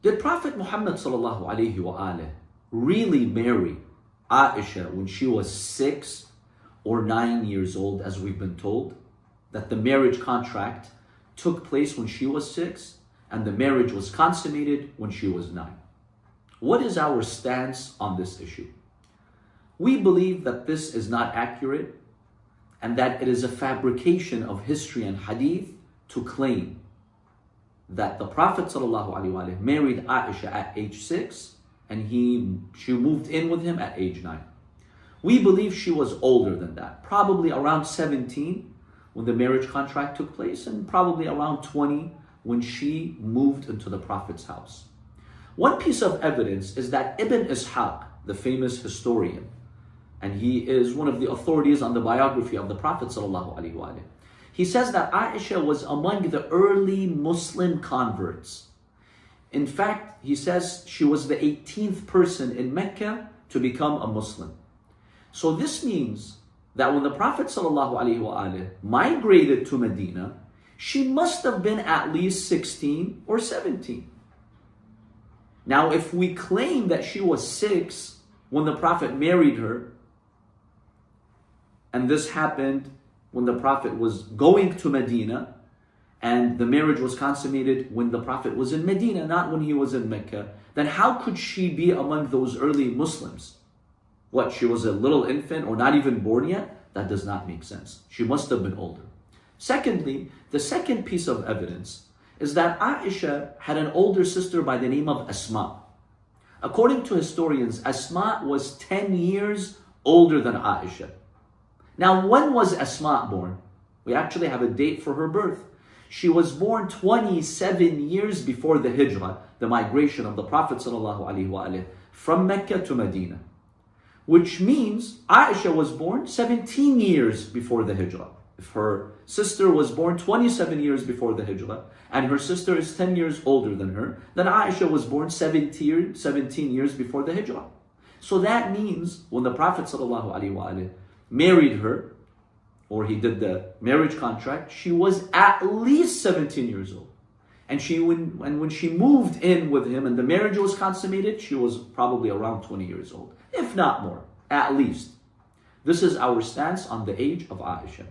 Did Prophet Muhammad really marry Aisha when she was 6 or 9 years old, as we've been told? That the marriage contract took place when she was 6 and the marriage was consummated when she was 9. What is our stance on this issue? We believe that this is not accurate and that it is a fabrication of history and hadith to claim that the Prophet ﷺ married Aisha at age 6 and she moved in with him at age 9. We believe she was older than that, probably around 17 when the marriage contract took place, and probably around 20 when she moved into the Prophet's house. One piece of evidence is that Ibn Ishaq, the famous historian, and he is one of the authorities on the biography of the Prophet ﷺ, he says that Aisha was among the early Muslim converts. In fact, he says she was the 18th person in Mecca to become a Muslim. So this means that when the Prophet ﷺ migrated to Medina, she must have been at least 16 or 17. Now, if we claim that she was 6 when the Prophet married her, and this happened when the Prophet was going to Medina, and the marriage was consummated when the Prophet was in Medina, not when he was in Mecca, then how could she be among those early Muslims? What, she was a little infant or not even born yet? That does not make sense. She must have been older. Secondly, the second piece of evidence is that Aisha had an older sister by the name of Asma. According to historians, Asma was 10 years older than Aisha. Now, when was Asma born? We actually have a date for her birth. She was born 27 years before the Hijrah, the migration of the Prophet ﷺ from Mecca to Medina. Which means Aisha was born 17 years before the Hijrah. If her sister was born 27 years before the Hijrah, and her sister is 10 years older than her, then Aisha was born 17 years before the Hijrah. So that means when the Prophet ﷺ married her, or he did the marriage contract, she was at least 17 years old. And when she moved in with him and the marriage was consummated, she was probably around 20 years old, if not more, at least. This is our stance on the age of Aisha.